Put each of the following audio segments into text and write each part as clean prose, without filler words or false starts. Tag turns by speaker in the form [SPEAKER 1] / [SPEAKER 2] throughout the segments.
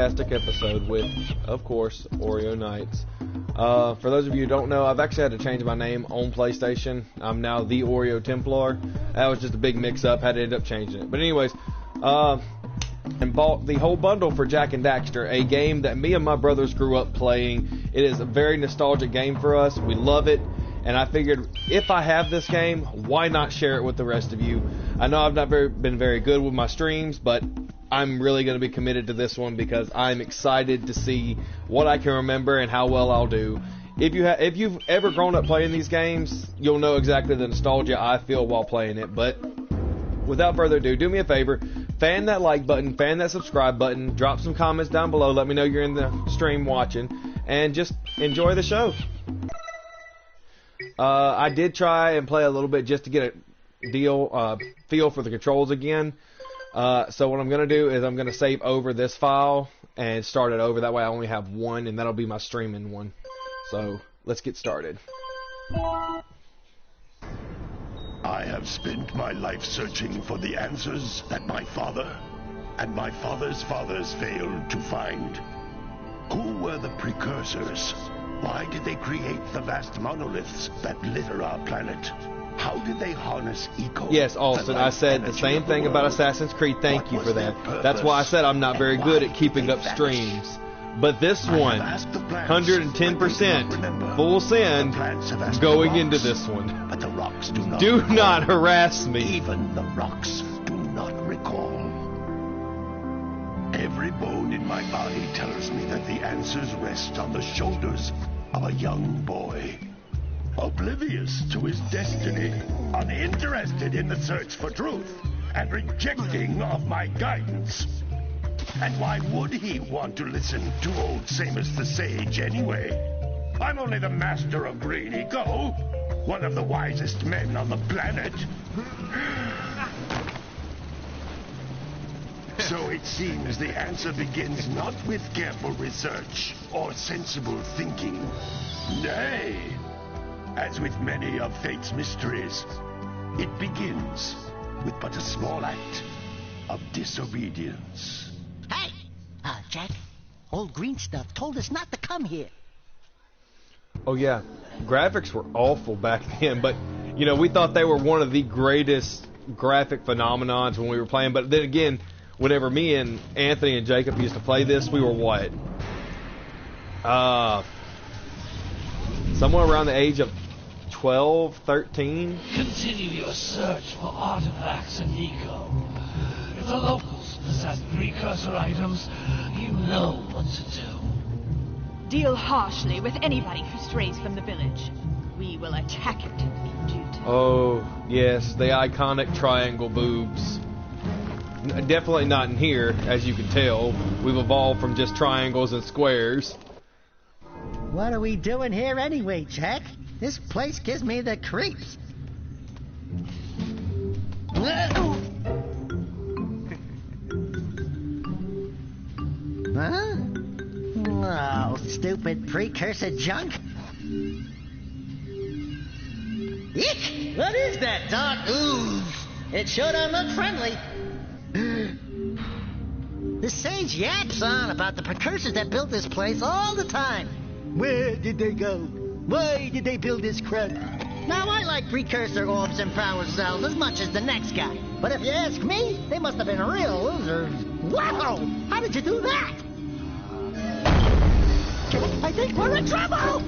[SPEAKER 1] fantastic episode with, of course, Oreo Knights. For those of you who don't know, I've actually had to change my name on PlayStation. I'm now the Oreo Templar. That was just a big mix-up. Had to end up changing it. But anyways, and bought the whole bundle for Jak and Daxter, a game that me and my brothers grew up playing. It is a very nostalgic game for us. We love it. And I figured, if I have this game, why not share it with the rest of you? I know I've not been very good with my streams, but I'm really going to be committed to this one because I'm excited to see what I can remember and how well I'll do. If you've ever grown up playing these games, you'll know exactly the nostalgia I feel while playing it. But without further ado, do me a favor, fan that like button, fan that subscribe button, drop some comments down below, let me know you're in the stream watching, and just enjoy the show. I did try and play a little bit just to get a feel for the controls again. So what I'm going to do is I'm going to save over this file and start it over. That way I only have one, and that'll be my streaming one. So let's get started.
[SPEAKER 2] I have spent my life searching for the answers that my father and my father's fathers failed to find. Who were the precursors? Why did they create the vast monoliths that litter our planet? How did they harness eco?
[SPEAKER 1] Yes, Austin, I said the same thing about Assassin's Creed. Thank you for that. That's why I said I'm not very good at keeping up streams. But this one, 110% full send going into this one.
[SPEAKER 2] But the rocks
[SPEAKER 1] do not harass me.
[SPEAKER 2] Even the rocks do not recall. Every bone in my body tells me that the answers rest on the shoulders of a young boy. Oblivious to his destiny, uninterested in the search for truth, and rejecting of my guidance. And why would he want to listen to old Samus the Sage anyway? I'm only the master of green eco, one of the wisest men on the planet. So it seems the answer begins not with careful research or sensible thinking. Nay, as with many of fate's mysteries, it begins with but a small act of disobedience.
[SPEAKER 3] Hey! Jak, old green stuff told us not to come here.
[SPEAKER 1] Oh yeah, graphics were awful back then, but you know, we thought they were one of the greatest graphic phenomenons when we were playing, but then again, whenever me and Anthony and Jacob used to play this, we were what? Somewhere around the age of 12, 13?
[SPEAKER 4] Continue your search for artifacts and eco. If the locals possess precursor items, you know what to do.
[SPEAKER 5] Deal harshly with anybody who strays from the village. We will attack it in due time.
[SPEAKER 1] Oh, yes, the iconic triangle boobs. Definitely not in here, as you can tell. We've evolved from just triangles and squares.
[SPEAKER 3] What are we doing here anyway, Jak? This place gives me the creeps. Huh? Oh, stupid precursor junk. Eek! What is that dark ooze? It sure don't look friendly. The sage yaps on about the precursors that built this place all the time. Where did they go? Why did they build this crud? Now, I like precursor orbs and power cells as much as the next guy. But if you ask me, they must have been real losers. Wow! How did you do that? I think we're in trouble!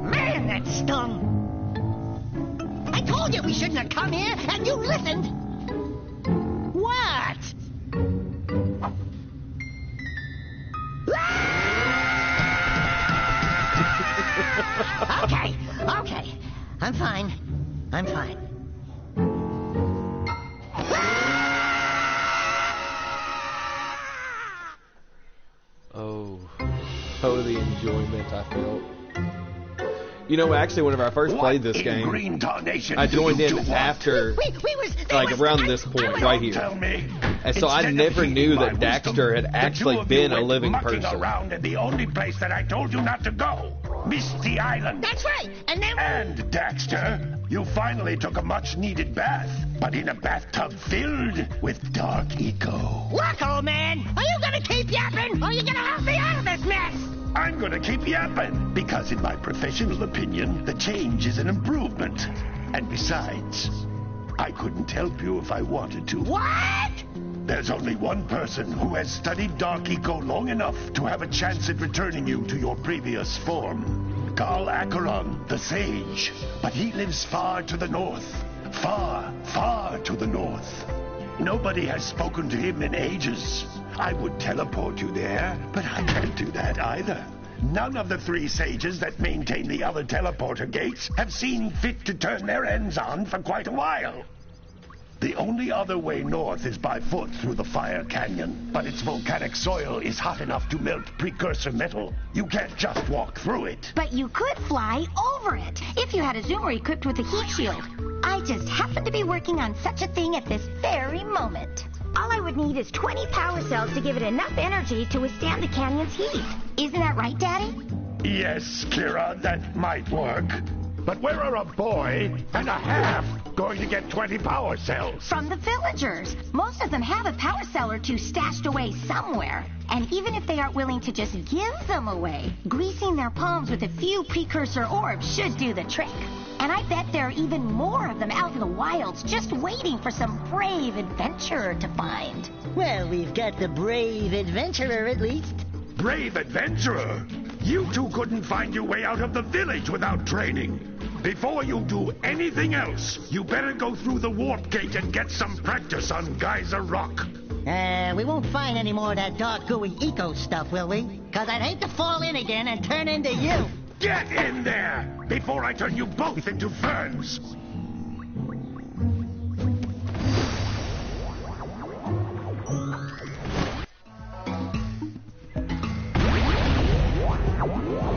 [SPEAKER 3] Man, that stung! I told you we shouldn't have come here, and you listened! What? Okay. I'm fine.
[SPEAKER 1] Oh, the enjoyment I felt. You know, actually, whenever I first played this game, I joined in after, like around this point right here. And so I
[SPEAKER 2] Instead of
[SPEAKER 1] never
[SPEAKER 2] heeding
[SPEAKER 1] knew
[SPEAKER 2] my
[SPEAKER 1] that
[SPEAKER 2] wisdom,
[SPEAKER 1] Daxter had
[SPEAKER 2] the
[SPEAKER 1] actually
[SPEAKER 2] two of you
[SPEAKER 1] been a
[SPEAKER 2] went
[SPEAKER 1] living
[SPEAKER 2] mucking
[SPEAKER 1] person.
[SPEAKER 2] around in the only place that I told you not to go, Misty Island.
[SPEAKER 3] That's right. And then
[SPEAKER 2] And Daxter, you finally took a much-needed bath, but in a bathtub filled with dark eco.
[SPEAKER 3] look, old man. Are you gonna keep yapping, or are you gonna help me out of this mess?
[SPEAKER 2] I'm gonna keep yapping, because in my professional opinion, the change is an improvement. And besides, I couldn't help you if I wanted to.
[SPEAKER 3] What?
[SPEAKER 2] There's only one person who has studied Dark Eco long enough to have a chance at returning you to your previous form. Carl Acheron, the Sage. But he lives far to the north. Far, far to the north. Nobody has spoken to him in ages. I would teleport you there, but I can't do that either. None of the 3 sages that maintain the other teleporter gates have seen fit to turn their ends on for quite a while. The only other way north is by foot through the Fire Canyon, but its volcanic soil is hot enough to melt precursor metal. You can't just walk through it.
[SPEAKER 6] But you could fly over it if you had a zoomer equipped with a heat shield. I just happen to be working on such a thing at this very moment. All I would need is 20 power cells to give it enough energy to withstand the canyon's heat. Isn't that right, Daddy?
[SPEAKER 2] Yes, Kira, that might work. But where are a boy and a half going to get 20 power cells?
[SPEAKER 6] From the villagers. Most of them have a power cell or two stashed away somewhere. And even if they aren't willing to just give them away, greasing their palms with a few precursor orbs should do the trick. And I bet there are even more of them out in the wilds just waiting for some brave adventurer to find.
[SPEAKER 3] Well, we've got the brave adventurer at least.
[SPEAKER 2] Brave adventurer! You two couldn't find your way out of the village without training. Before you do anything else, you better go through the warp gate and get some practice on Geyser Rock.
[SPEAKER 3] We won't find any more of that dark gooey eco stuff, will we? 'Cause I'd hate to fall in again and turn into you.
[SPEAKER 2] Get in there before I turn you both into ferns.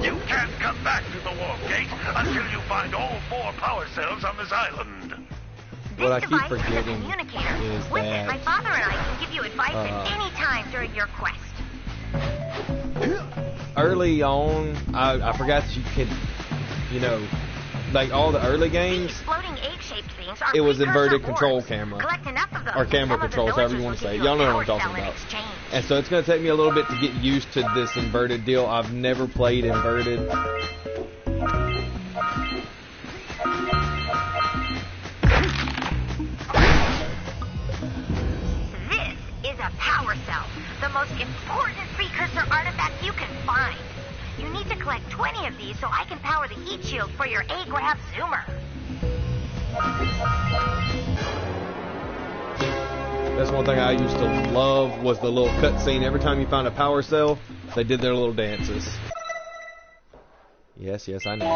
[SPEAKER 2] You can't come back to the warp gate until you find all 4 power cells on this island.
[SPEAKER 1] What I
[SPEAKER 6] This
[SPEAKER 1] keep
[SPEAKER 6] device is a
[SPEAKER 1] forgetting
[SPEAKER 6] communicator.
[SPEAKER 1] is
[SPEAKER 6] With it, my
[SPEAKER 1] that
[SPEAKER 6] father and I can give you advice at any time during your quest.
[SPEAKER 1] early on, I forgot that you could, you know, like all the early games,
[SPEAKER 6] These floating egg-shaped things are
[SPEAKER 1] it was
[SPEAKER 6] precursor
[SPEAKER 1] inverted control
[SPEAKER 6] orbs.
[SPEAKER 1] camera.
[SPEAKER 6] Collect enough of them,
[SPEAKER 1] or camera
[SPEAKER 6] and some of the
[SPEAKER 1] controls, however you
[SPEAKER 6] villagers
[SPEAKER 1] want to
[SPEAKER 6] will
[SPEAKER 1] say.
[SPEAKER 6] give you
[SPEAKER 1] Y'all know
[SPEAKER 6] a
[SPEAKER 1] what I'm
[SPEAKER 6] power
[SPEAKER 1] talking
[SPEAKER 6] cell in
[SPEAKER 1] about.
[SPEAKER 6] exchange.
[SPEAKER 1] And so it's going to take me a little bit to get used to this inverted deal. I've never played inverted.
[SPEAKER 6] This is a power cell, the most important precursor artifact you can find. You need to collect 20 of these so I can power the heat shield for your A-Graph zoomer.
[SPEAKER 1] That's one thing I used to love was the little cutscene. Every time you found a power cell, they did their little dances. Yes, I know.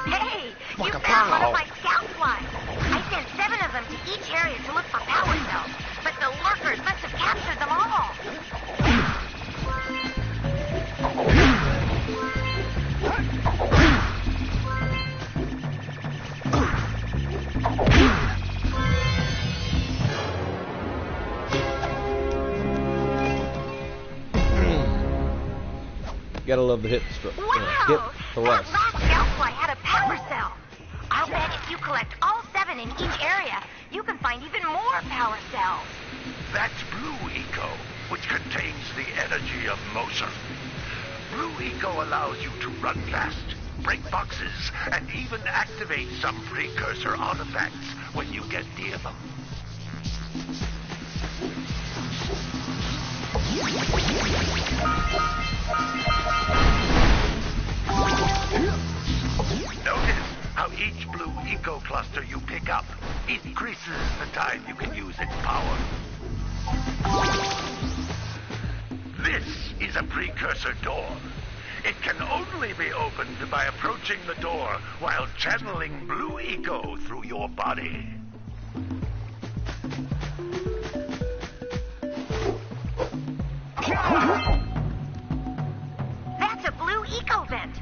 [SPEAKER 6] Hey, you found one of my scout flies. I sent 7 of them to each area to look for power cells, but the lurkers must have captured them all.
[SPEAKER 1] Gotta love the hip
[SPEAKER 6] Wow!
[SPEAKER 1] hip
[SPEAKER 6] That
[SPEAKER 1] thrust.
[SPEAKER 6] last scoutfly had a power cell. I'll bet if you collect all 7 in each area, you can find even more power cells.
[SPEAKER 2] That's Blue Eco, which contains the energy of motion. Blue Eco allows you to run fast, break boxes, and even activate some precursor artifacts when you get near them. Notice how each Blue Eco cluster you pick up increases the time you can use its power. This is a precursor door. It can only be opened by approaching the door while channeling Blue Eco through your body.
[SPEAKER 6] That's a blue eco vent.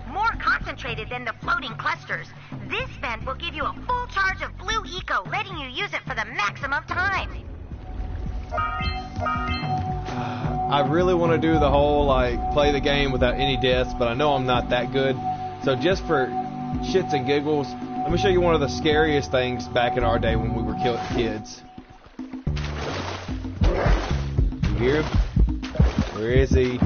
[SPEAKER 6] More concentrated activated than the floating clusters. This vent will give you a full charge of blue eco, letting you use it for the maximum time.
[SPEAKER 1] I really want to do the whole, like, play the game without any deaths, but I know I'm not that good. So just for shits and giggles, let me show you one of the scariest things back in our day when we were kids. You hear him? Where is he?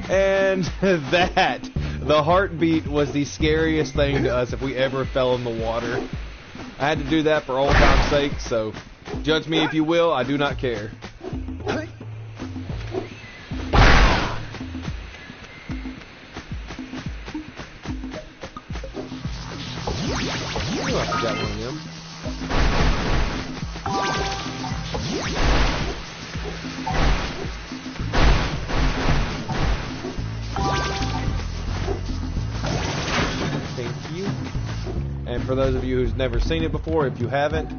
[SPEAKER 1] And that, the heartbeat, was the scariest thing to us if we ever fell in the water. I had to do that for old time's sake, so judge me if you will, I do not care. I forgot one of them. Thank you. And for those of you who's never seen it before, if you haven't,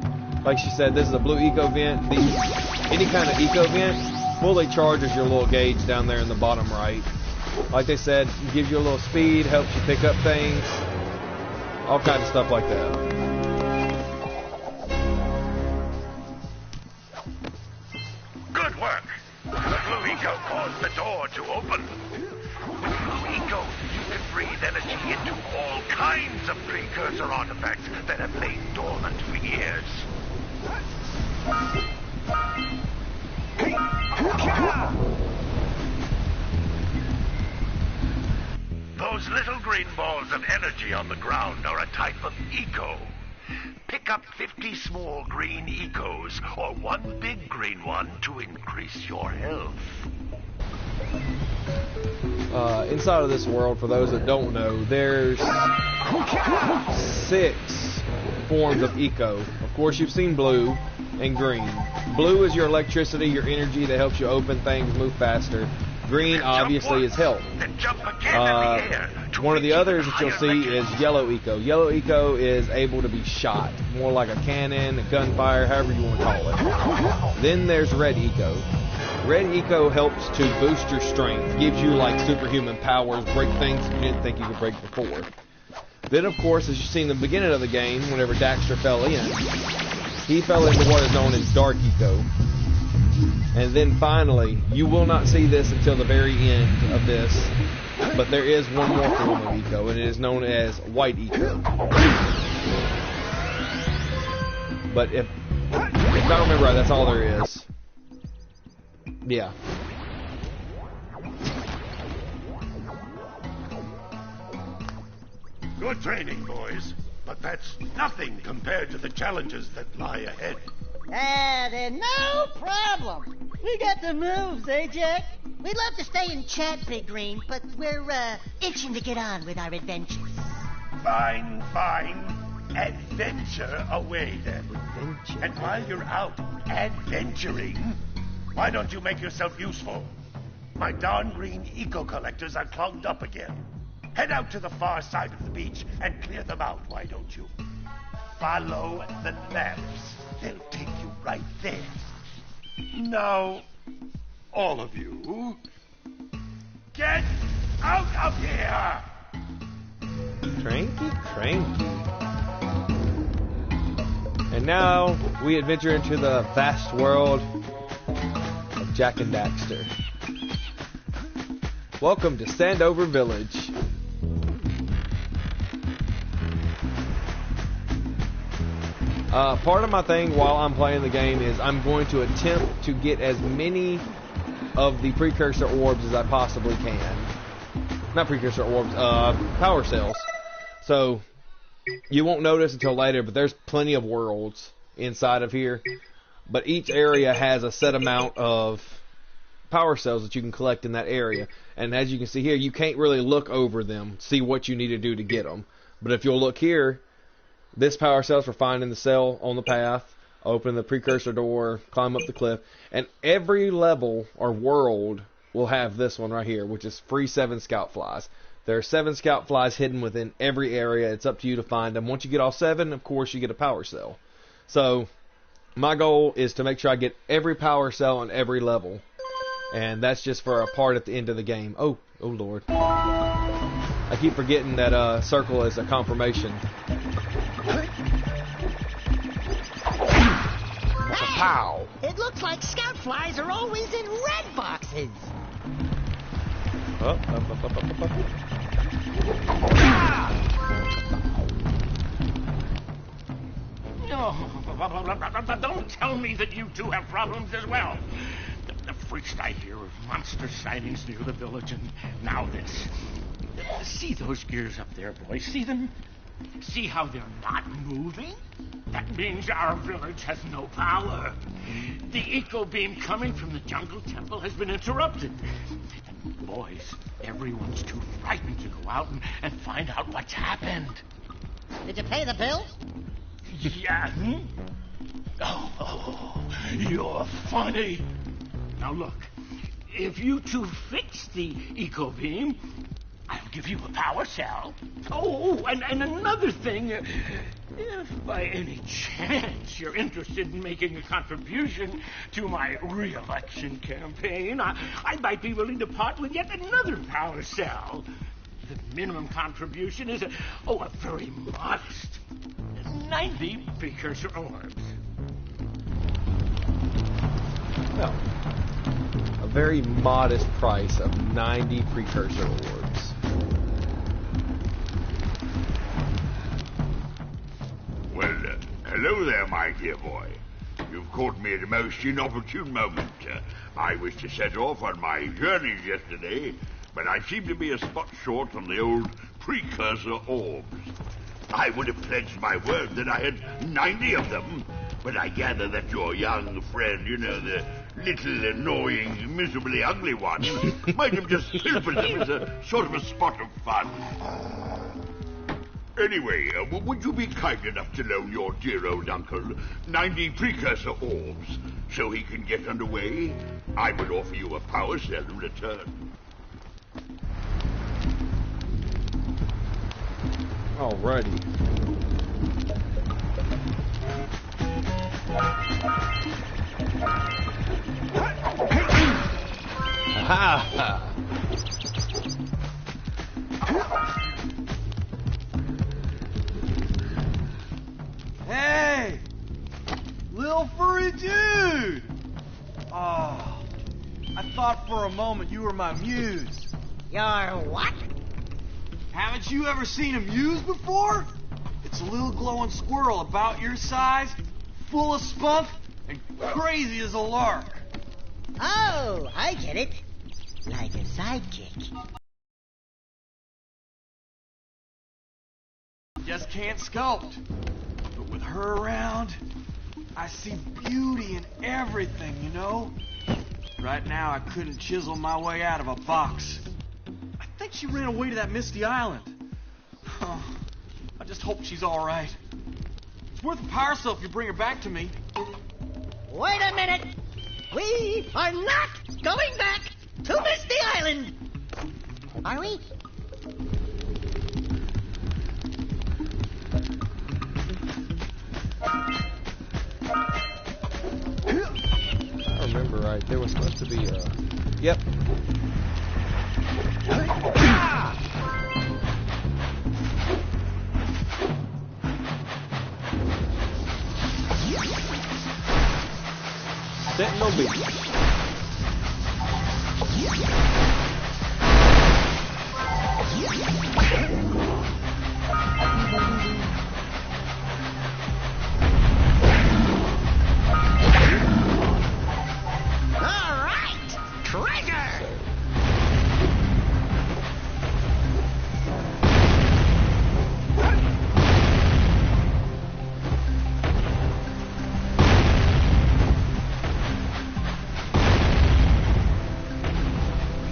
[SPEAKER 1] like she said, this is a blue eco vent. Any kind of eco vent fully charges your little gauge down there in the bottom right. Like they said, it gives you a little speed, helps you pick up things, all kinds of stuff like that.
[SPEAKER 2] Good work. The blue eco caused the door to open. With blue eco, you can breathe energy into all kinds of precursor artifacts that have lain dormant for years. Those little green balls of energy on the ground are a type of eco. Pick up 50 small green ecos or one big green one to increase your health.
[SPEAKER 1] Inside of this world, for those that don't know, there's 6 forms of eco. Of course, you've seen blue and green. Blue is your electricity, your energy that helps you open things, move faster. Green, obviously, is health. One of the others that you'll see is yellow eco. Yellow eco is able to be shot, more like a cannon, a gunfire, however you want to call it. Then there's red eco. Red eco helps to boost your strength, gives you like superhuman powers, break things you didn't think you could break before. Then, of course, as you see in the beginning of the game, whenever Daxter fell in, he fell into what is known as dark eco. And then finally, you will not see this until the very end of this, but there is one more form of eco, and it is known as white eco. But if I remember right, that's all there is. Yeah.
[SPEAKER 2] Good training, boys, but that's nothing compared to the challenges that lie ahead.
[SPEAKER 3] Then no problem. We got the moves, eh, Jack? We'd love to stay and chat, Big Green, but we're, itching to get on with our adventures.
[SPEAKER 2] Fine, fine. Adventure away, then.
[SPEAKER 3] Adventure?
[SPEAKER 2] And while you're out adventuring, why don't you make yourself useful? My darn green eco-collectors are clogged up again. Head out to the far side of the beach and clear them out, why don't you? Follow the lamps. They'll take you right there. Now, all of you, get out of here!
[SPEAKER 1] Cranky, cranky. And now we adventure into the vast world of Jak and Daxter. Welcome to Sandover Village. Part of my thing while I'm playing the game is I'm going to attempt to get as many of the precursor orbs as I possibly can. Not precursor orbs, power cells. So, you won't notice until later, but there's plenty of worlds inside of here. But each area has a set amount of power cells that you can collect in that area. And as you can see here, you can't really look over them, see what you need to do to get them. But if you'll look here, this power cell's for finding the cell on the path, open the precursor door, climb up the cliff, and every level or world will have this one right here, which is free 7 scout flies. There are 7 scout flies hidden within every area. It's up to you to find them. Once you get all 7, of course, you get a power cell. So, my goal is to make sure I get every power cell on every level. and that's just for a part at the end of the game. Oh Lord. I keep forgetting that circle is a confirmation.
[SPEAKER 3] Pow! It looks like scout flies are always in red boxes.
[SPEAKER 1] Up.
[SPEAKER 2] No, don't tell me that you two have problems as well. The freaks I hear of monster sightings near the village, and now this. See those gears up there, boys? See them? See how they're not moving? That means our village has no power. The eco beam coming from the jungle temple has been interrupted. And boys, everyone's too frightened to go out and find out what's happened.
[SPEAKER 3] Did you pay the bill?
[SPEAKER 2] Yeah. Oh, you're funny. Now look, if you two fix the eco beam, I'll give you a power cell. Oh, and another thing, if by any chance you're interested in making a contribution to my re-election campaign, I might be willing to part with yet another power cell. The minimum contribution is a very modest 90 precursor orbs.
[SPEAKER 1] No. A very modest price of 90 precursor orbs.
[SPEAKER 7] Well, hello there, my dear boy. You've caught me at a most inopportune moment. I was to set off on my journeys yesterday, but I seem to be a spot short on the old precursor orbs. I would have pledged my word that I had 90 of them, but I gather that your young friend, the little annoying, miserably ugly one, might have just pilfered them as a sort of a spot of fun. Anyway, would you be kind enough to loan your dear old uncle 90 precursor orbs so he can get underway? I would offer you a power cell in return.
[SPEAKER 1] Alrighty. Ha!
[SPEAKER 8] Hey! Little furry dude! Oh, I thought for a moment you were my muse.
[SPEAKER 3] Your what?
[SPEAKER 8] Haven't you ever seen a muse before? It's a little glowing squirrel about your size, full of spunk, and crazy as a lark.
[SPEAKER 3] Oh, I get it. Like a sidekick.
[SPEAKER 8] Just can't sculpt. But with her around, I see beauty in everything, Right now, I couldn't chisel my way out of a box. I think she ran away to that misty island. Oh, I just hope she's all right. It's worth a power cell if you bring her back to me.
[SPEAKER 3] Wait a minute. We are not going back to Misty Island. Are we?
[SPEAKER 1] I remember right. There was supposed to be a... Yep. Sentinel B.
[SPEAKER 3] All right, trigger.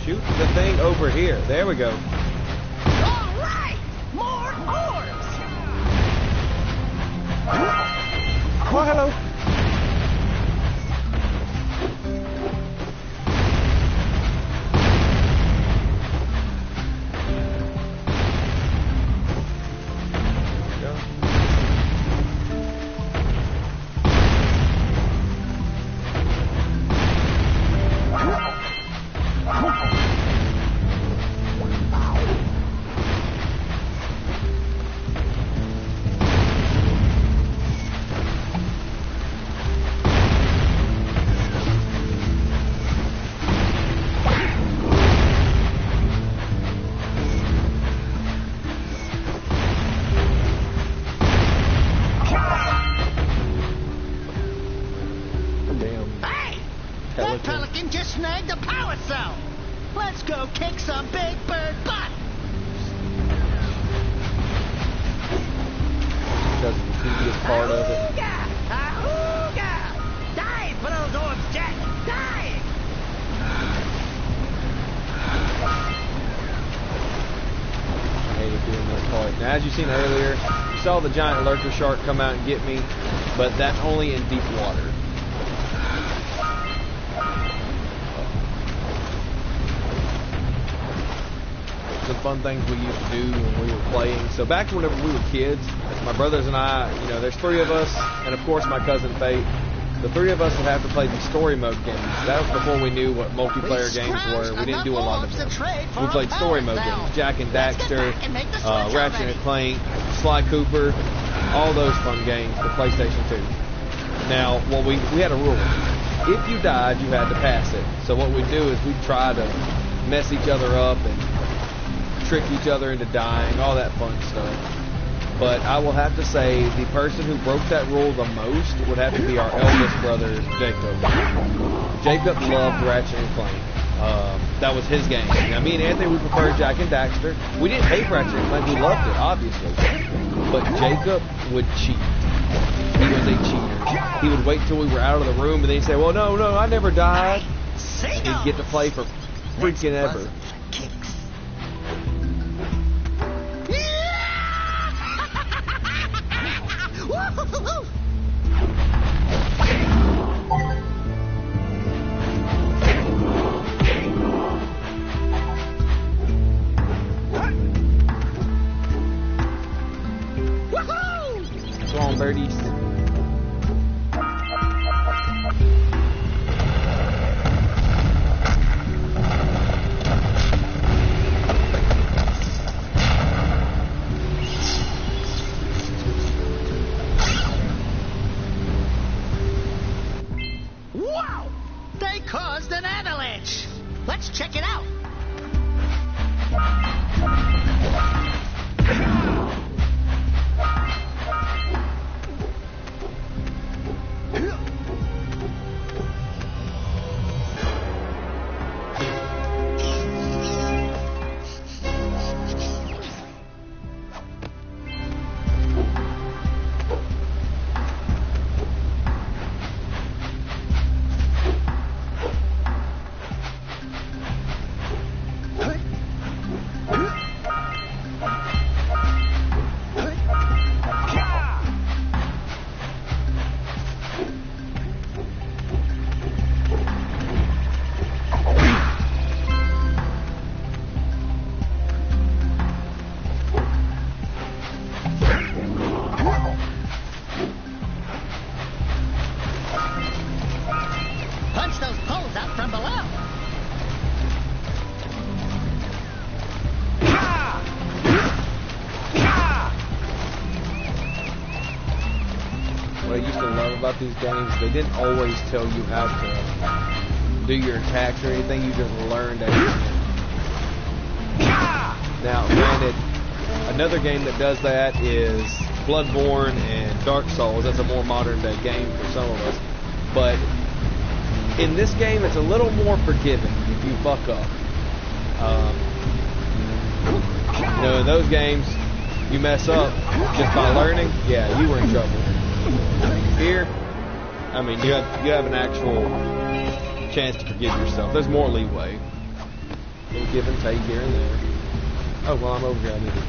[SPEAKER 1] Shoot the thing over here. There we go.
[SPEAKER 3] All right, more orbs.
[SPEAKER 1] Oh, hello.
[SPEAKER 3] find the power cell. Let's go kick some big bird butt.
[SPEAKER 1] Because of the tedious part of it.
[SPEAKER 3] Ahooga! Ahooga! Die for those orbs, Jack! Die!
[SPEAKER 1] I hated doing that part. Now, as you seen earlier, you saw the giant lurker shark come out and get me, but that's only in deep water. Some fun things we used to do when we were playing. So back whenever we were kids, my brothers and I, you know, there's 3 of us, and of course my cousin Fate. The 3 of us would have to play these story mode games. That was before we knew what multiplayer games were. We didn't do a lot of them. We played story mode games. Jak and Daxter, Ratchet and Clank, Sly Cooper, all those fun games for PlayStation 2. Now, well, we had a rule. If you died, you had to pass it. So what we'd do is we'd try to mess each other up and trick each other into dying, all that fun stuff. But I will have to say the person who broke that rule the most would have to be our eldest brother, Jacob. Jacob loved Ratchet and Clank. That was his game. Now, me and Anthony, we preferred Jak and Daxter. We didn't hate Ratchet and Clank. We loved it, obviously. But Jacob would cheat. He was a cheater. He would wait till we were out of the room, and then he'd say, well, no, I never died. And he'd get to play for freaking ever. Come on, birdies.
[SPEAKER 3] Wow! They caused an avalanche. Let's check it out. Punch those poles out from below.
[SPEAKER 1] What I used to love about these games, they didn't always tell you how to do your attacks or anything. You just learned everything. Now, granted, another game that does that is Bloodborne and Dark Souls. That's a more modern day game for some of us. But in this game, it's a little more forgiving if you fuck up. You know, in those games, you mess up just by learning, yeah, you were in trouble. Here, I mean, you have an actual chance to forgive yourself. There's more leeway. A little give and take here and there. Oh, well, I'm over here. I need to...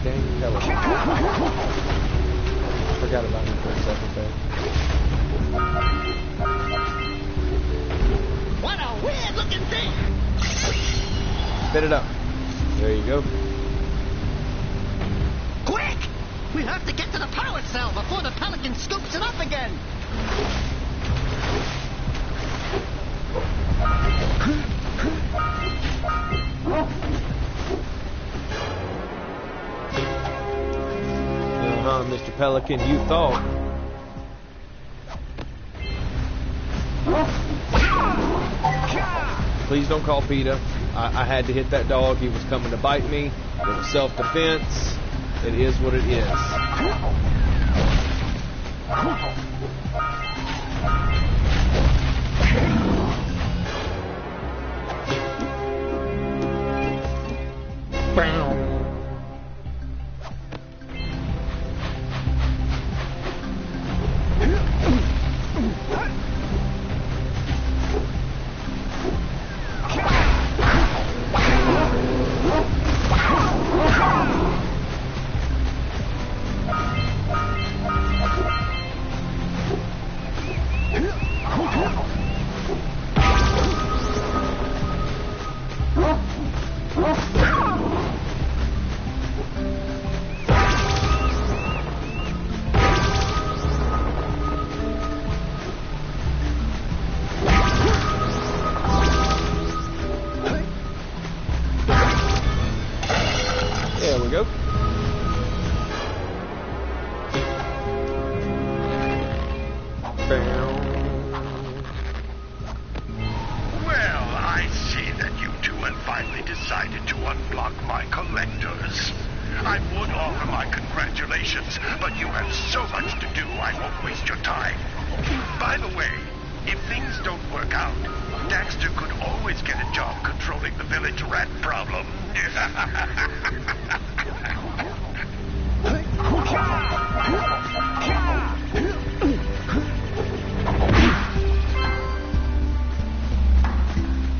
[SPEAKER 1] Dang, hell. I forgot about him for a second there.
[SPEAKER 3] What a weird-looking thing!
[SPEAKER 1] Spit it up. There you go.
[SPEAKER 3] Quick! We have to get to the power cell before the pelican scoops it up again.
[SPEAKER 1] Mr. Pelican, you thought. Please don't call PETA. I had to hit that dog. He was coming to bite me. It was self-defense. It is what it is.
[SPEAKER 2] Well, I see that you two have finally decided to unblock my collectors. I would offer my congratulations, but you have so much to do, I won't waste your time. By the way, if things don't work out, Daxter could always get a job controlling the village rat problem.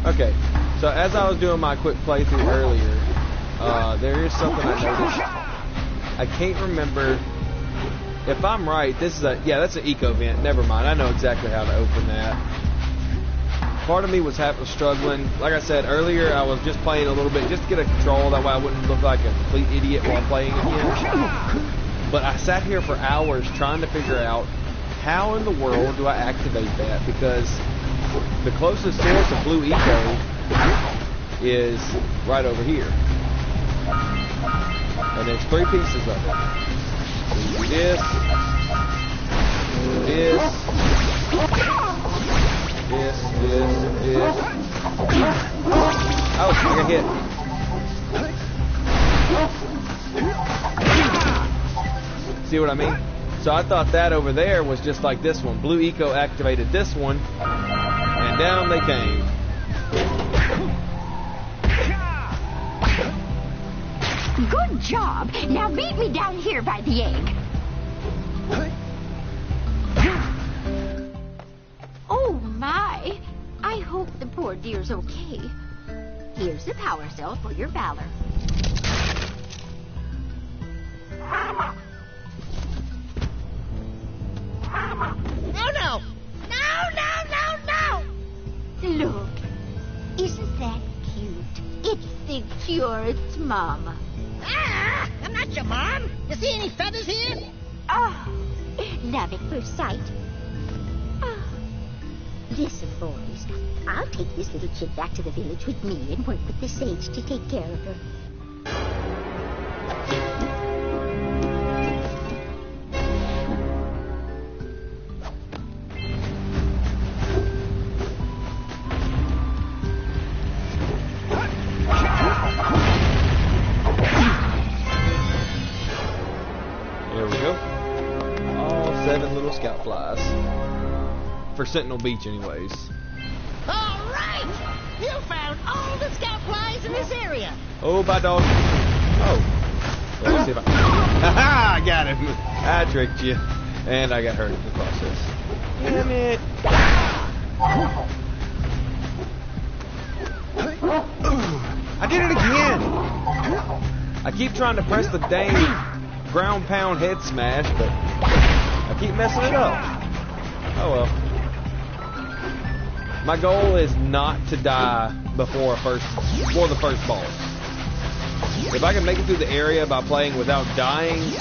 [SPEAKER 1] Okay, so as I was doing my quick playthrough earlier, there is something I noticed. I can't remember if I'm right. This is that's an eco vent. Never mind. I know exactly how to open that. Part of me was struggling. Like I said earlier, I was just playing a little bit just to get a control. That way I wouldn't look like a complete idiot while playing again. But I sat here for hours trying to figure out how in the world do I activate that, because the closest source of blue eco is right over here. And there's 3 pieces of it. This. Oh, I got hit. See what I mean? So I thought that over there was just like this one. Blue eco activated this one, and down they came.
[SPEAKER 6] Good job. Now meet me down here by the egg. Oh, my. I hope the poor dear's okay. Here's the power cell for your valor.
[SPEAKER 3] No, no! No, no, no, no!
[SPEAKER 6] Look, isn't that cute? It thinks you're its mama.
[SPEAKER 3] Ah, I'm not your mom. You see any feathers here?
[SPEAKER 6] Oh, love at first sight. Oh. Listen, boys, I'll take this little kid back to the village with me and work with the sage to take care of her.
[SPEAKER 1] There we go. All 7 little scout flies. For Sentinel Beach, anyways.
[SPEAKER 3] All right! You found all the scout flies in this area.
[SPEAKER 1] Oh, bye, dog. Oh. Let me see if I... Ha-ha! I got him. I tricked you. And I got hurt in the process. Damn it. I did it again. I keep trying to press the dang ground pound head smash, but I keep messing it up. Oh well. My goal is not to die before the first boss. If I can make it through the area by playing without dying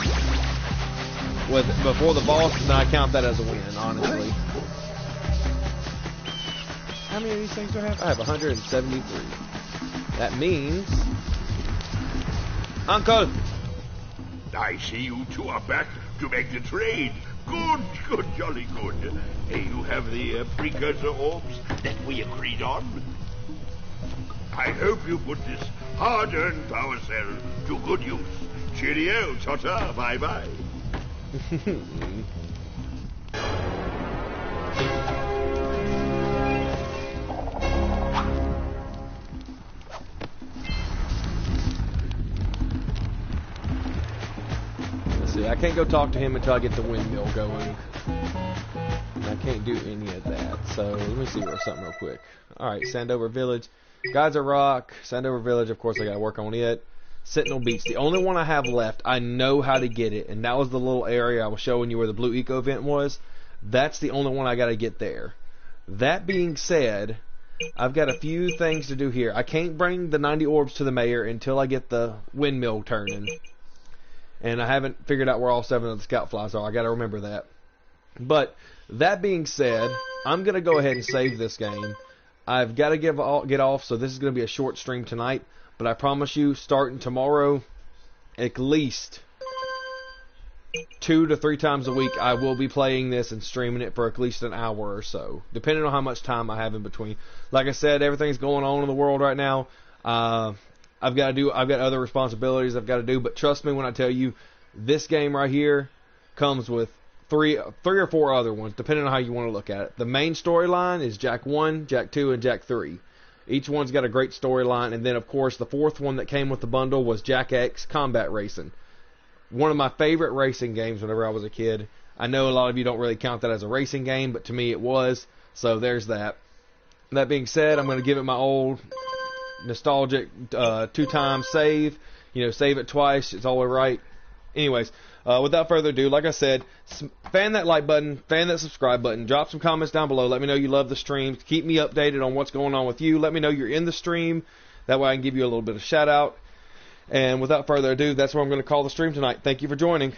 [SPEAKER 1] before the boss, then I count that as a win, honestly. How many of these things do I have? I have 173. That means... Uncle!
[SPEAKER 7] I see you two are back to make the trade. Good, jolly good. You have the precursor orbs that we agreed on. I hope you put this hard-earned power cell to good use. Cheerio, ta-ta, bye-bye.
[SPEAKER 1] See, I can't go talk to him until I get the windmill going. And I can't do any of that. So let me see something real quick. Alright, Sandover Village. Guys of Rock. Sandover Village, of course I gotta work on it. Sentinel Beach. The only one I have left, I know how to get it. And that was the little area I was showing you where the blue eco vent was. That's the only one I gotta get there. That being said, I've got a few things to do here. I can't bring the 90 orbs to the mayor until I get the windmill turning. And I haven't figured out where all 7 of the scout flies are. I gotta remember that. But that being said, I'm gonna go ahead and save this game. I've got to get off, so this is gonna be a short stream tonight. But I promise you, starting tomorrow, at least 2 to 3 times a week, I will be playing this and streaming it for at least an hour or so, depending on how much time I have in between. Like I said, everything's going on in the world right now. I've got other responsibilities I've got to do, but trust me when I tell you, this game right here comes with three or four other ones, depending on how you want to look at it. The main storyline is Jak 1, Jak 2, and Jak 3. Each one's got a great storyline, and then, of course, the fourth one that came with the bundle was Jak X Combat Racing. One of my favorite racing games whenever I was a kid. I know a lot of you don't really count that as a racing game, but to me it was, so there's that. That being said, I'm going to give it my old nostalgic 2-time save. Save it twice, it's all right. Anyways, without further ado, like I said, fan that like button, fan that subscribe button, drop some comments down below, let me know you love the stream, keep me updated on what's going on with you, let me know you're in the stream, that way I can give you a little bit of shout out. And without further ado, that's what I'm going to call the stream tonight. Thank you for joining.